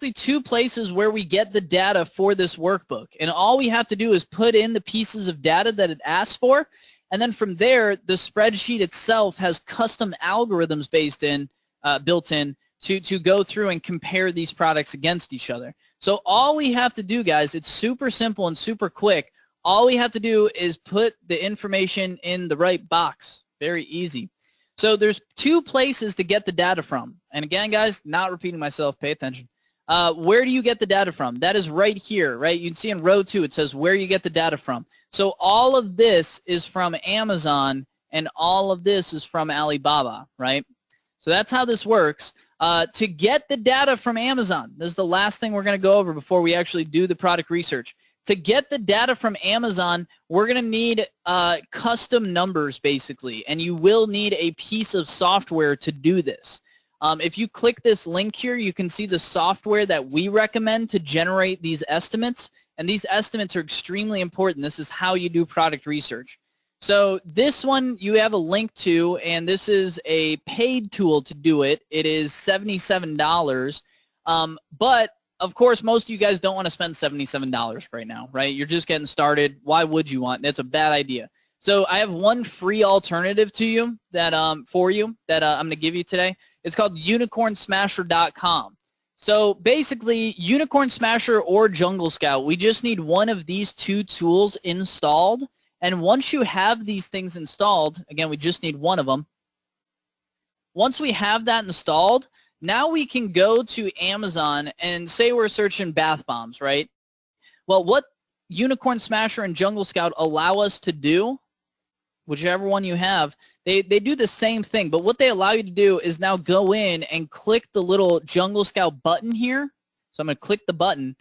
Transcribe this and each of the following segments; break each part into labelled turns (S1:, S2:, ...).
S1: two places where we get the data for this workbook. And all we have to do is put in the pieces of data that it asks for. And then from there, the spreadsheet itself has custom algorithms built in to go through and compare these products against each other. So all we have to do, guys, it's super simple and super quick. All we have to do is put the information in the right box. Very easy. So there's two places to get the data from. And again, guys, not repeating myself, pay attention. Where do you get the data from? That is right here, right? You can see in row 2, it says where you get the data from. So all of this is from Amazon, and all of this is from Alibaba, right? So that's how this works. To get the data from Amazon, this is the last thing we're going to go over before we actually do the product research. To get the data from Amazon, we're going to need custom numbers, basically, and you will need a piece of software to do this. If you click this link here, you can see the software that we recommend to generate these estimates, and these estimates are extremely important. This is how you do product research. So this one you have a link to, and this is a paid tool to do it. It is $77, but of course, most of you guys don't want to spend $77 right now, right? You're just getting started. Why would you want? That's a bad idea. So I have one free alternative to you that for you that I'm going to give you today. It's called unicornsmasher.com. So basically, Unicorn Smasher or JungleScout, we just need one of these two tools installed. And once you have these things installed, again, we just need one of them. Once we have that installed, now we can go to Amazon and say we're searching bath bombs, right? Well, what Unicorn Smasher and JungleScout allow us to do, whichever one you have, they do the same thing, but what they allow you to do is now go in and click the little JungleScout button here. So I'm going to click the button,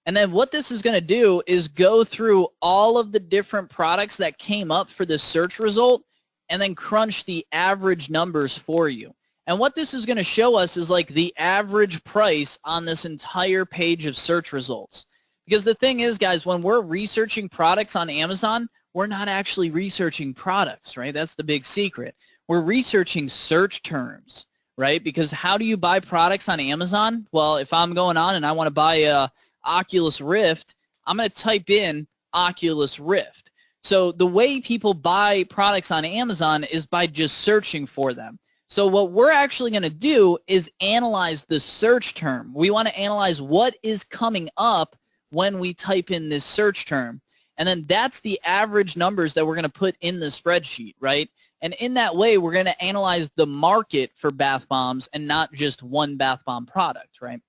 S1: and then what this is going to do is go through all of the different products that came up for this search result and then crunch the average numbers for you. And what this is going to show us is like the average price on this entire page of search results. Because the thing is, guys, when we're researching products on Amazon, we're not actually researching products, right? That's the big secret. We're researching search terms, right? Because how do you buy products on Amazon? Well, if I'm going on and I want to buy a Oculus Rift, I'm going to type in Oculus Rift. So the way people buy products on Amazon is by just searching for them. So what we're actually going to do is analyze the search term. We want to analyze what is coming up when we type in this search term. And then that's the average numbers that we're going to put in the spreadsheet, right? And in that way, we're going to analyze the market for bath bombs and not just one bath bomb product, right?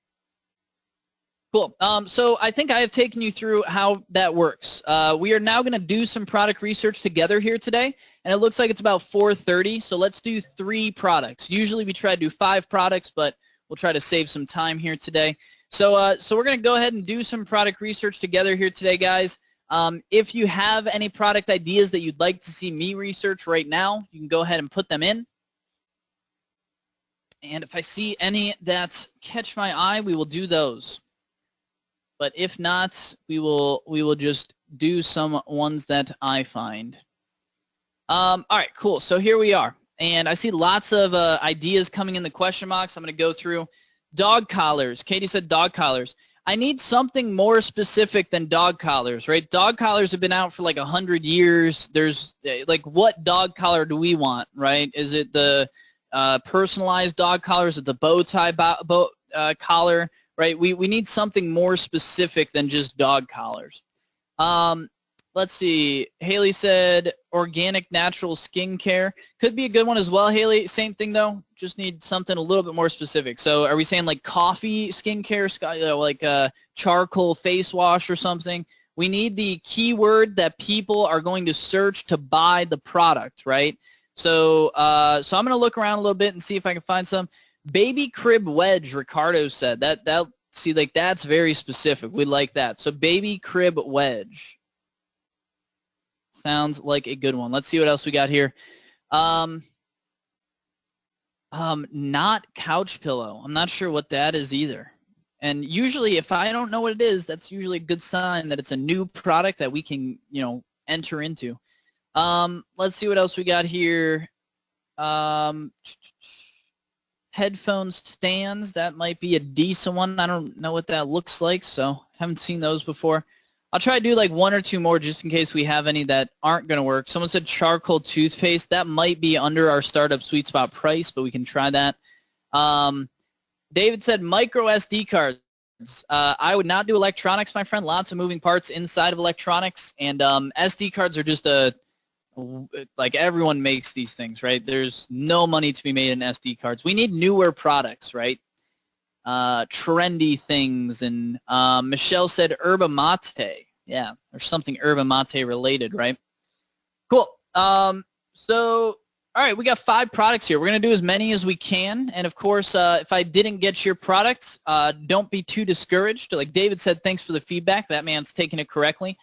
S1: Cool. So I think I have taken you through how that works. We are now going to do some product research together here today, and it looks like it's about 4:30, so let's do 3 products. Usually we try to do 5 products, but we'll try to save some time here today. So we're going to go ahead and do some product research together here today, guys. If you have any product ideas that you'd like to see me research right now, you can go ahead and put them in. And if I see any that catch my eye, we will do those. But if not, we will just do some ones that I find. All right, cool. So here we are. And I see lots of ideas coming in the question box. I'm going to go through. Dog collars. Katie said dog collars. I need something more specific than dog collars, right? Dog collars have been out for like 100 years. There's like, what dog collar do we want, right? Is it the personalized dog collar? Is it the bow tie collar, right? We need something more specific than just dog collars. Let's see. Haley said organic natural skincare. Could be a good one as well, Haley. Same thing, though. Just need something a little bit more specific. So are we saying like coffee skincare, like a charcoal face wash or something? We need the keyword that people are going to search to buy the product, right? So so I'm going to look around a little bit and see if I can find some. Baby crib wedge, Ricardo said. See, like that's very specific. We like that. So baby crib wedge. Sounds like a good one. Let's see what else we got here. Not couch pillow. I'm not sure what that is either. And usually if I don't know what it is, that's usually a good sign that it's a new product that we can, enter into. Let's see what else we got here. Headphone stands, that might be a decent one. I don't know what that looks like, so haven't seen those before. I'll try to do like one or two more just in case we have any that aren't going to work. Someone said charcoal toothpaste. That might be under our startup sweet spot price, but we can try that. David said micro SD cards. I would not do electronics, my friend. Lots of moving parts inside of electronics, and SD cards are just like everyone makes these things, right? There's no money to be made in SD cards. We need newer products, right? Trendy things, and Michelle said yerba mate. Yeah, there's something yerba mate related, right? Cool. So, all right, we got 5 products here. We're going to do as many as we can, and of course, if I didn't get your products, don't be too discouraged. Like David said, thanks for the feedback. That man's taking it correctly.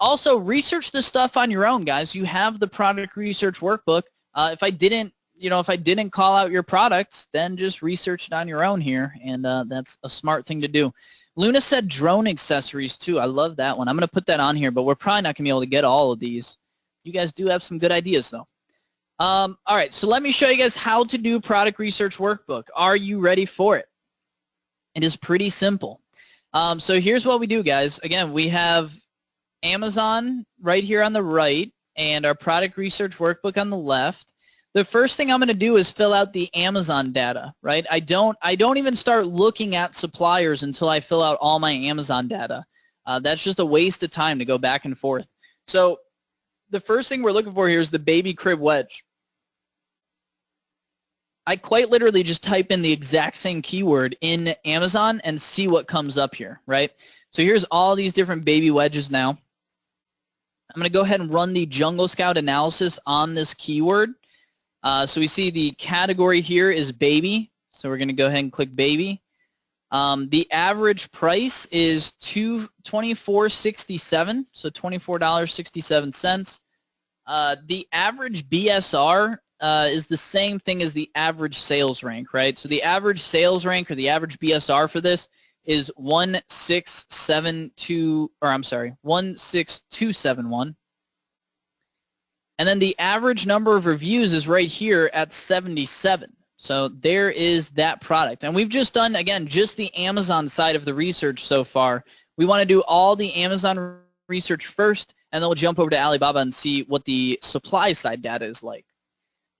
S1: Also, research this stuff on your own, guys. You have the product research workbook. If I didn't call out your products, then just research it on your own here, and that's a smart thing to do. Luna said drone accessories too. I love that one. I'm going to put that on here, but we're probably not going to be able to get all of these. You guys do have some good ideas, though. All right, so let me show you guys how to do product research workbook. Are you ready for it? It is pretty simple. So here's what we do, guys. Again, we have Amazon right here on the right and our product research workbook on the left. The first thing I'm going to do is fill out the Amazon data, right? I don't even start looking at suppliers until I fill out all my Amazon data. That's just a waste of time to go back and forth. So the first thing we're looking for here is the baby crib wedge. I quite literally just type in the exact same keyword in Amazon and see what comes up here, right? So here's all these different baby wedges now. I'm going to go ahead and run the JungleScout analysis on this keyword. So we see the category here is baby. So we're going to go ahead and click baby. The average price is $24.67, so $24.67. The average BSR is the same thing as the average sales rank, right? So the average sales rank or the average BSR for this is 16271. And then the average number of reviews is right here at 77. So there is that product. And we've just done, again, just the Amazon side of the research so far. We want to do all the Amazon research first, and then we'll jump over to Alibaba and see what the supply side data is like.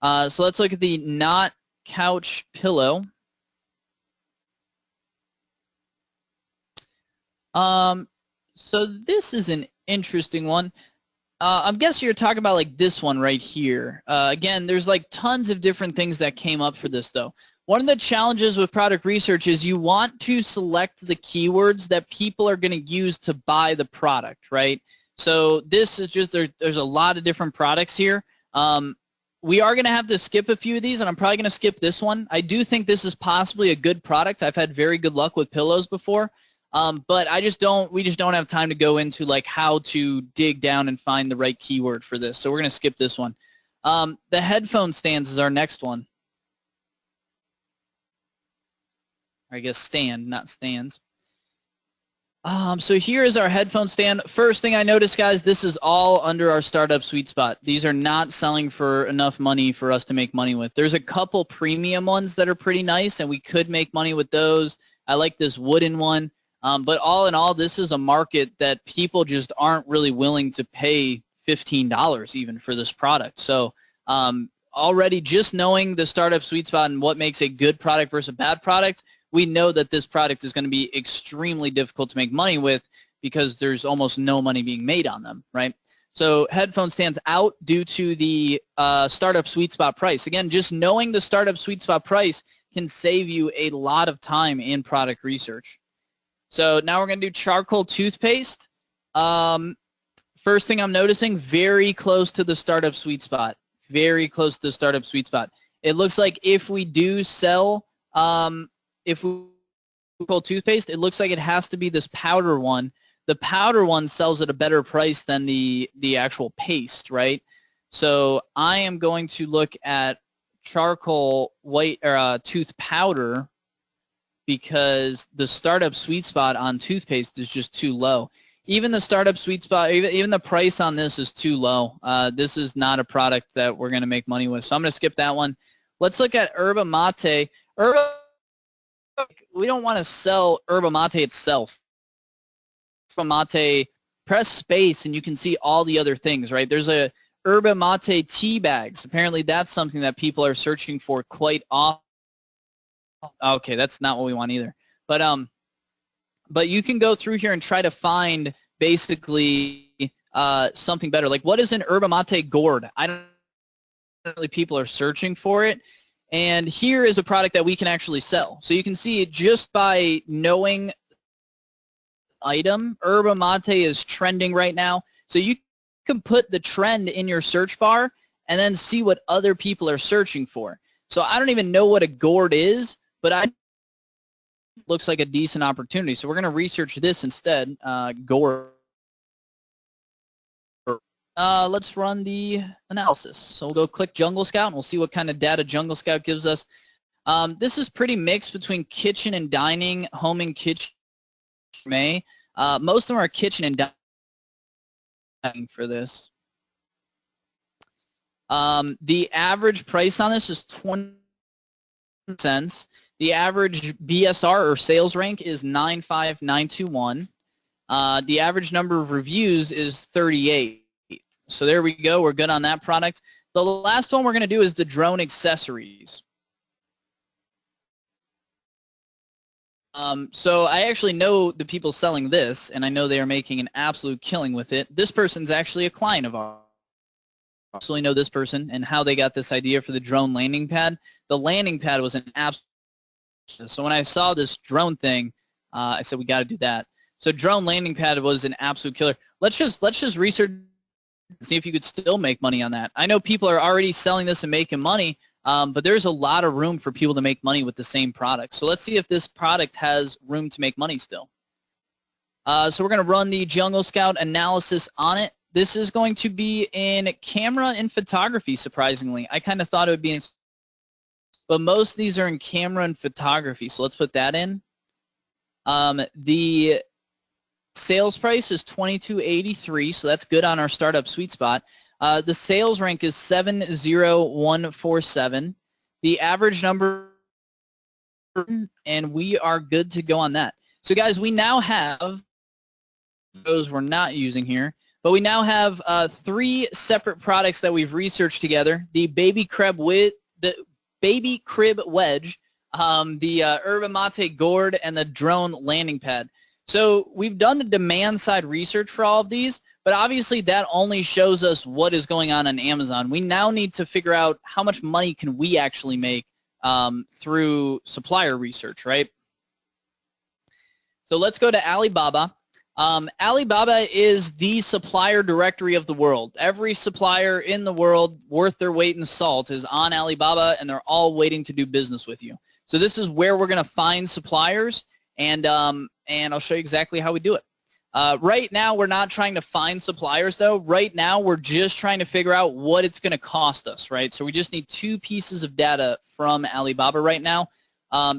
S1: So let's look at the not couch pillow. So this is an interesting one. I'm guessing you're talking about like this one right here. Again, there's like tons of different things that came up for this though. One of the challenges with product research is you want to select the keywords that people are going to use to buy the product, right? So this is just, there's a lot of different products here. We are going to have to skip a few of these, and I'm probably going to skip this one. I do think this is possibly a good product. I've had very good luck with pillows before. But we just don't have time to go into like how to dig down and find the right keyword for this. So we're going to skip this one. The headphone stands is our next one. I guess stand, not stands. So here is our headphone stand. First thing I noticed, guys, this is all under our startup sweet spot. These are not selling for enough money for us to make money with. There's a couple premium ones that are pretty nice, and we could make money with those. I like this wooden one. But all in all, this is a market that people just aren't really willing to pay $15 even for this product. So already just knowing the startup sweet spot and what makes a good product versus a bad product, we know that this product is going to be extremely difficult to make money with because there's almost no money being made on them, right? So headphone stands out due to the startup sweet spot price. Again, just knowing the startup sweet spot price can save you a lot of time in product research. So now we're going to do charcoal toothpaste. First thing I'm noticing, very close to the startup sweet spot. Very close to the startup sweet spot. It looks like if we do sell, if we call toothpaste, it looks like it has to be this powder one. The powder one sells at a better price than the actual paste, right? So I am going to look at charcoal white or tooth powder, because the startup sweet spot on toothpaste is just too low. Even the startup sweet spot, even the price on this is too low. This is not a product that we're going to make money with. So I'm going to skip that one. Let's look at yerba mate. We don't want to sell yerba mate itself. Yerba mate, press space and you can see all the other things, right? There's a yerba mate tea bags. Apparently that's something that people are searching for quite often. Okay, that's not what we want either. But you can go through here and try to find basically something better. Like, what is an yerba mate gourd? I don't know, really people are searching for it. And here is a product that we can actually sell. So you can see it just by knowing item. Yerba mate is trending right now. So you can put the trend in your search bar and then see what other people are searching for. So I don't even know what a gourd is, but looks like a decent opportunity. So we're going to research this instead, gourd. Let's run the analysis. So we'll go click JungleScout and we'll see what kind of data JungleScout gives us. This is pretty mixed between kitchen and dining, home and kitchen. Most of them are kitchen and dining for this. The average price on this is 20 cents. The average BSR or sales rank is 95921. The average number of reviews is 38. So there we go. We're good on that product. The last one we're going to do is the drone accessories. So I actually know the people selling this, and I know they are making an absolute killing with it. This person's actually a client of ours. I absolutely know this person and how they got this idea for the drone landing pad. The landing pad was an absolute. So when I saw this drone thing, I said we got to do that. So drone landing pad was an absolute killer. Let's just research and see if you could still make money on that. I know people are already selling this and making money, but there's a lot of room for people to make money with the same product. So let's see if this product has room to make money still. So we're going to run the JungleScout analysis on it. This is going to be in camera and photography, surprisingly. I kind of thought it would be in, but most of these are in camera and photography. So let's put that in. The sales price is $22.83, so that's good on our startup sweet spot. The sales rank is 70147. The average number, and we are good to go on that. So guys, we now have, those we're not using here, but we now have 3 separate products that we've researched together. The baby crib wedge, the yerba mate gourd, and the drone landing pad. So we've done the demand side research for all of these, but obviously that only shows us what is going on Amazon. We now need to figure out how much money can we actually make through supplier research, right? So let's go to Alibaba. Alibaba is the supplier directory of the world. Every supplier in the world worth their weight in salt is on Alibaba, and they're all waiting to do business with you. So this is where we're going to find suppliers, and I'll show you exactly how we do it. Right now, we're not trying to find suppliers, though. Right now, we're just trying to figure out what it's going to cost us, right? So we just need 2 pieces of data from Alibaba right now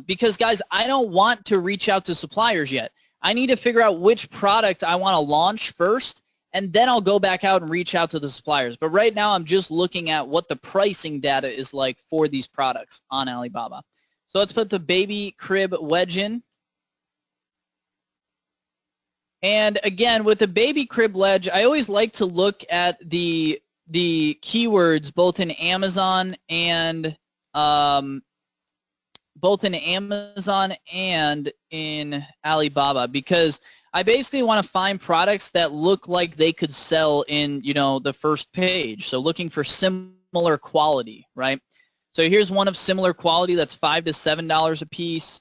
S1: because, guys, I don't want to reach out to suppliers yet. I need to figure out which product I want to launch first, and then I'll go back out and reach out to the suppliers. But right now, I'm just looking at what the pricing data is like for these products on Alibaba. So let's put the baby crib wedge in. And again, with the baby crib wedge, I always like to look at the keywords both in Amazon and in Alibaba, because I basically want to find products that look like they could sell in, you know, the first page. So looking for similar quality, right? So here's one of similar quality that's $5 to $7 a piece.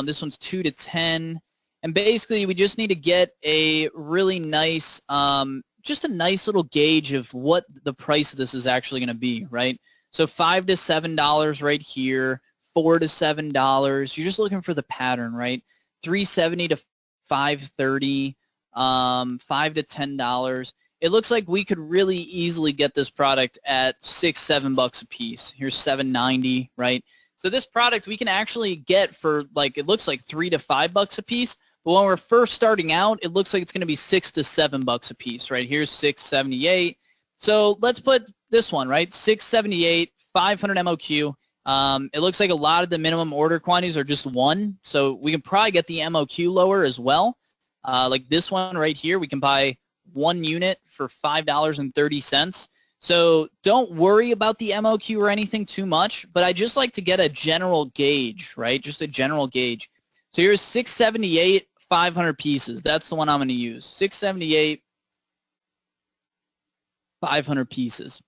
S1: This one's $2 to $10. And basically, we just need to get a really nice, just a nice little gauge of what the price of this is actually going to be, right? So $5 to $7 right here, $4 to $7. You're just looking for the pattern, right? $3.70 to $5.30, $5 to $10. It looks like we could really easily get this product at $6, $7 a piece. Here's $7.90, right? So this product we can actually get for, like, it looks like $3 to $5 a piece. But when we're first starting out, it looks like it's going to be $6 to $7 a piece, right? Here's $6.78. So let's put this one, right? $6.78, 500 MOQ. It looks like a lot of the minimum order quantities are just one, so we can probably get the MOQ lower as well. Like this one right here, we can buy 1 unit for $5.30. So don't worry about the MOQ or anything too much, but I just like to get a general gauge, right? Just a general gauge. So here's 678, 500 pieces. That's the one I'm going to use. 678, 500 pieces.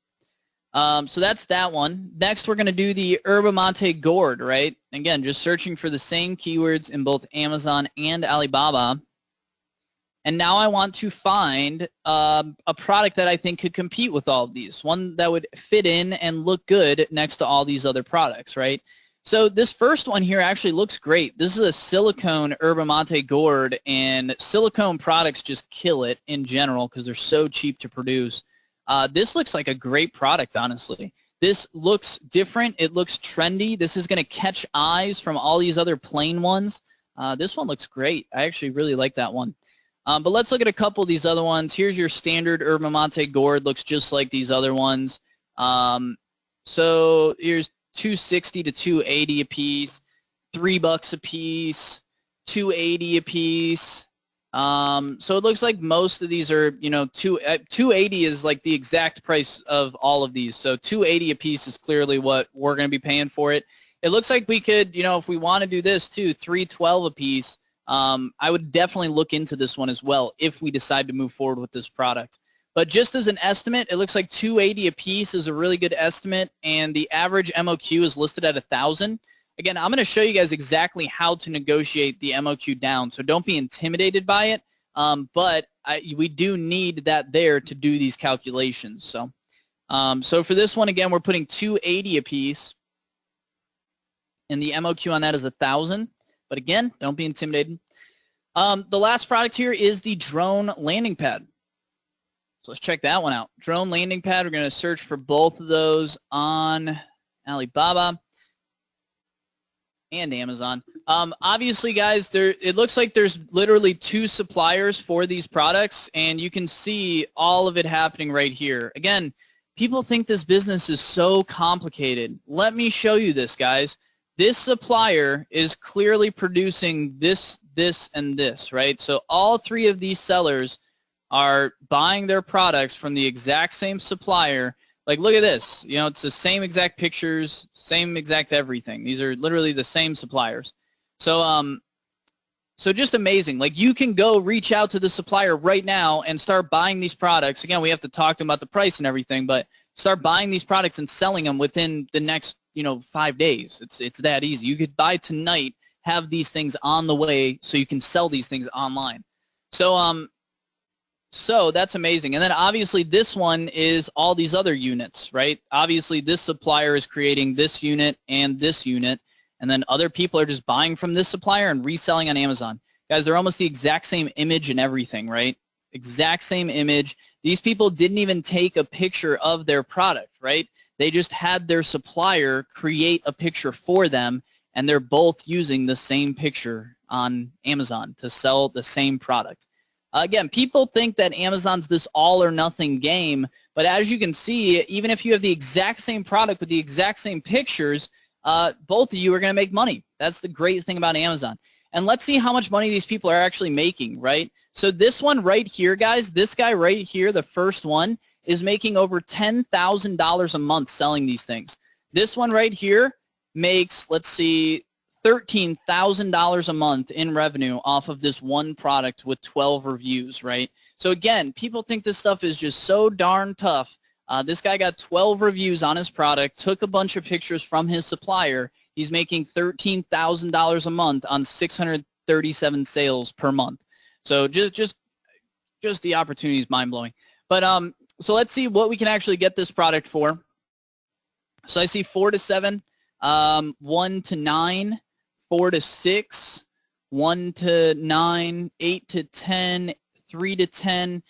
S1: So that's that one. Next, we're going to do the Yerba Mate gourd, right? Again, just searching for the same keywords in both Amazon and Alibaba. And now I want to find a product that I think could compete with all of these, one that would fit in and look good next to all these other products, right? So this first one here actually looks great. This is a silicone Yerba Mate gourd, and silicone products just kill it in general because they're so cheap to produce. This looks like a great product, honestly. This looks different. It looks trendy. This is going to catch eyes from all these other plain ones. This one looks great. I actually really like that one. But let's look at a couple of these other ones. Here's your standard Yerba Mate gourd. Looks just like these other ones. So here's $2.60 to $2.80 a piece, $3 a piece, $2.80 a piece. So it looks like most of these are, you know, $2.80 is like the exact price of all of these. So $2.80 a piece is clearly what we're going to be paying for it. It looks like we could, you know, if we want to do this too, $3.12 a piece. I would definitely look into this one as well if we decide to move forward with this product. But just as an estimate, it looks like $2.80 a piece is a really good estimate, and the average MOQ is listed at 1,000. Again, I'm going to show you guys exactly how to negotiate the MOQ down, so don't be intimidated by it, but we do need that there to do these calculations. So, so for this one, again, we're putting $2.80 a piece, and the MOQ on that is 1,000. But again, don't be intimidated. The last product here is the drone landing pad. So let's check that one out. Drone landing pad, we're going to search for both of those on Alibaba and Amazon. Obviously, guys, it looks like there's literally 2 suppliers for these products, and you can see all of it happening right here. Again, people think this business is so complicated. Let me show you this, guys. This supplier is clearly producing this, this, and this, right? So all 3 of these sellers are buying their products from the exact same supplier. Like, look at this. You know, it's the same exact pictures, same exact everything. These are literally the same suppliers. So, so just amazing. Like, you can go reach out to the supplier right now and start buying these products. Again, we have to talk to them about the price and everything, but start buying these products and selling them within the next, you know, 5 days. It's that easy. You could buy tonight, have these things on the way, so you can sell these things online. So so that's amazing. And then obviously this one is all these other units, right? Obviously this supplier is creating this unit and this unit, and then other people are just buying from this supplier and reselling on Amazon. Guys, they're almost the exact same image and everything, right? Exact same image. These people didn't even take a picture of their product, right? They just had their supplier create a picture for them, and they're both using the same picture on Amazon to sell the same product. Again, people think that Amazon's this all or nothing game, but as you can see, even if you have the exact same product with the exact same pictures, both of you are going to make money. That's the great thing about Amazon. And let's see how much money these people are actually making, right? So this one right here, guys, this guy right here, the first one, is making over $10,000 a month selling these things. This one right here makes, let's see, $13,000 a month in revenue off of this one product with 12 reviews, right? So again, people think this stuff is just so darn tough. This guy got 12 reviews on his product, took a bunch of pictures from his supplier. He's making $13,000 a month on 637 sales per month. So just the opportunity is mind-blowing. But so let's see what we can actually get this product for. So I see 4 to 7, 1 to 9, 4 to 6, 1 to 9, 8 to 10, 3 to 10.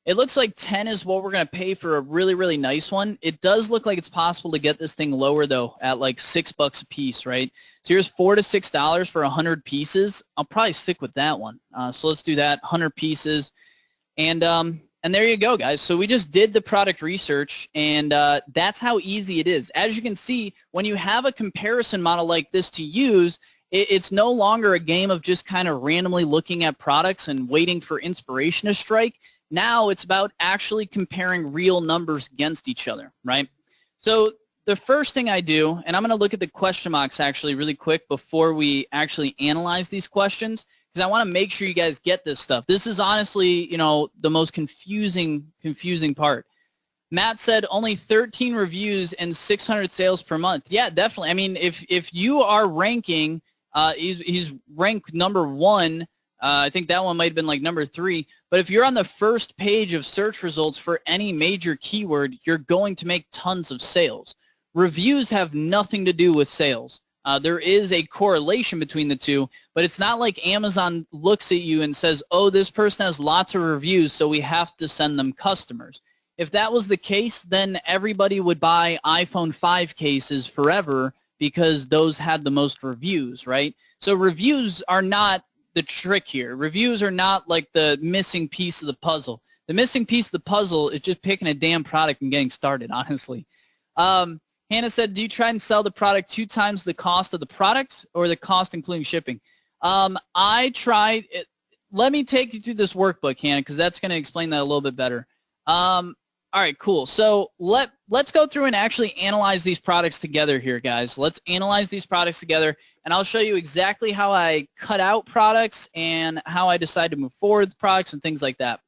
S1: It looks like 10 is what we're going to pay for a really, really nice one. It does look like it's possible to get this thing lower, though, at like $6 a piece, right? So here's $4 to $6 for 100 pieces. I'll probably stick with that one. So let's do that, 100 pieces. And And there you go, guys. So we just did the product research, and that's how easy it is. As you can see, when you have a comparison model like this to use, it's no longer a game of just kind of randomly looking at products and waiting for inspiration to strike. Now it's about actually comparing real numbers against each other, right? So the first thing I do, and I'm going to look at the question marks actually really quick before we actually analyze these questions, because I want to make sure you guys get this stuff. This is honestly, you know, the most confusing part. Matt said only 13 reviews and 600 sales per month. Yeah, definitely. I mean, if you are ranking, he's ranked number 1. I think that one might have been like number 3. But if you're on the first page of search results for any major keyword, you're going to make tons of sales. Reviews have nothing to do with sales. There is a correlation between the two, but it's not like Amazon looks at you and says, oh, this person has lots of reviews, so we have to send them customers. If that was the case, then everybody would buy iPhone 5 cases forever because those had the most reviews, right? So reviews are not the trick here. Reviews are not like the missing piece of the puzzle. The missing piece of the puzzle is just picking a damn product and getting started, honestly. Hannah said, do you try and sell the product 2 times the cost of the product or the cost including shipping? I tried it. Let me take you through this workbook, Hannah, because that's going to explain that a little bit better. All right, cool. So let's go through and actually analyze these products together here, guys. Let's analyze these products together, and I'll show you exactly how I cut out products and how I decide to move forward with products and things like that.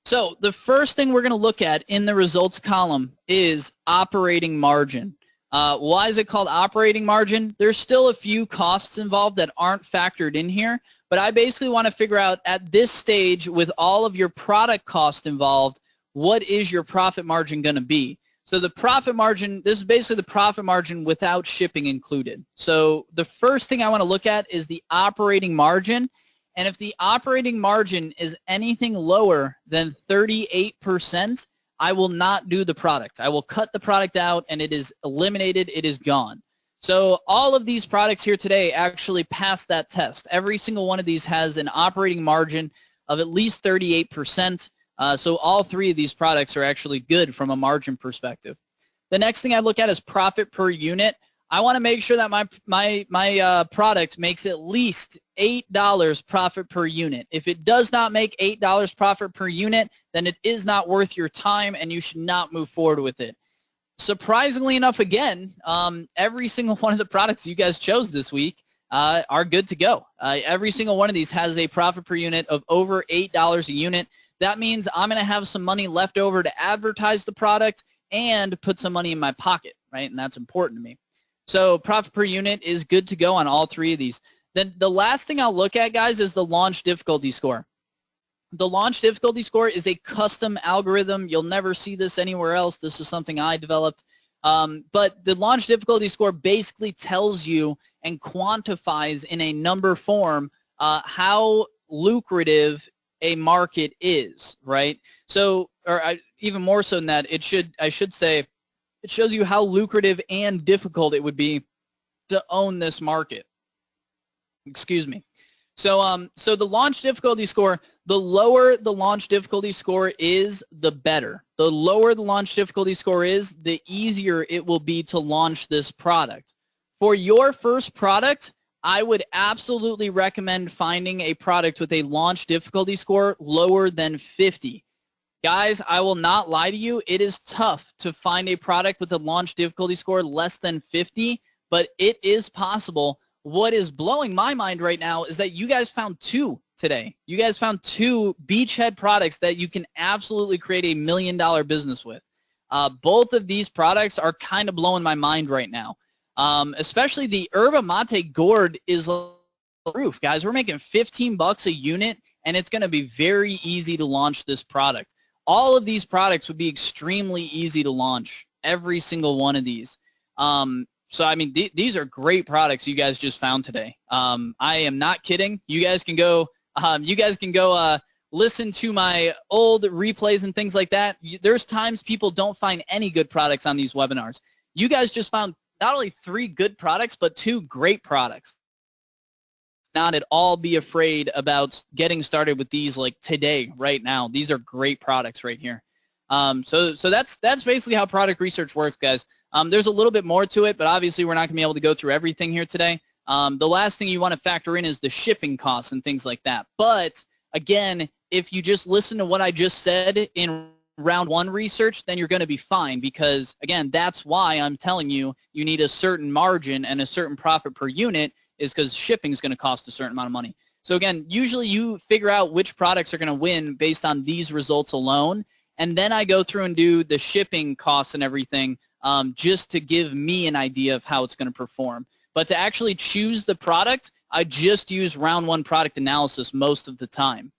S1: So the first thing we're going to look at in the results column is operating margin. Why is it called operating margin? There's still a few costs involved that aren't factored in here, but I basically want to figure out at this stage with all of your product cost involved, what is your profit margin going to be? So the profit margin, this is basically the profit margin without shipping included. So the first thing I want to look at is the operating margin. And if the operating margin is anything lower than 38%, I will not do the product. I will cut the product out, and it is eliminated. It is gone. So all of these products here today actually pass that test. Every single one of these has an operating margin of at least 38%. So all 3 of these products are actually good from a margin perspective. The next thing I look at is profit per unit. I want to make sure that my product makes at least $8 profit per unit. If it does not make $8 profit per unit, then it is not worth your time and you should not move forward with it. Surprisingly enough, again, every single one of the products you guys chose this week are good to go. Every single one of these has a profit per unit of over $8 a unit. That means I'm going to have some money left over to advertise the product and put some money in my pocket, right? And that's important to me. So profit per unit is good to go on all 3 of these. Then the last thing I'll look at, guys, is the launch difficulty score. The launch difficulty score is a custom algorithm. You'll never see this anywhere else. This is something I developed. But the launch difficulty score basically tells you and quantifies in a number form how lucrative a market is, right? So, even more so than that, I should say, it shows you how lucrative and difficult it would be to own this market. Excuse me. So, so the launch difficulty score, the lower the launch difficulty score is, the better. The lower the launch difficulty score is, the easier it will be to launch this product. For your first product, I would absolutely recommend finding a product with a launch difficulty score lower than 50. Guys, I will not lie to you. It is tough to find a product with a launch difficulty score less than 50, but it is possible. What is blowing my mind right now is that you guys found 2 today. You guys found 2 beachhead products that you can absolutely create $1 million business with. Both of these products are kind of blowing my mind right now. Especially the Yerba Mate gourd is the roof. Guys, we're making $15 a unit, and it's going to be very easy to launch this product. All of these products would be extremely easy to launch, every single one of these. So, I mean, these are great products you guys just found today. I am not kidding. You guys can go listen to my old replays and things like that. There's times people don't find any good products on these webinars. You guys just found not only 3 good products, but 2 great products. not at all be afraid about getting started with these like today, right now. These are great products right here. So that's basically how product research works, guys. There's a little bit more to it, but obviously we're not going to be able to go through everything here today. The last thing you want to factor in is the shipping costs and things like that. But again, if you just listen to what I just said in round one research, then you're going to be fine, because again, that's why I'm telling you you need a certain margin and a certain profit per unit, is because shipping is going to cost a certain amount of money. So again, usually you figure out which products are going to win based on these results alone, and then I go through and do the shipping costs and everything just to give me an idea of how it's going to perform. But to actually choose the product, I just use round one product analysis most of the time.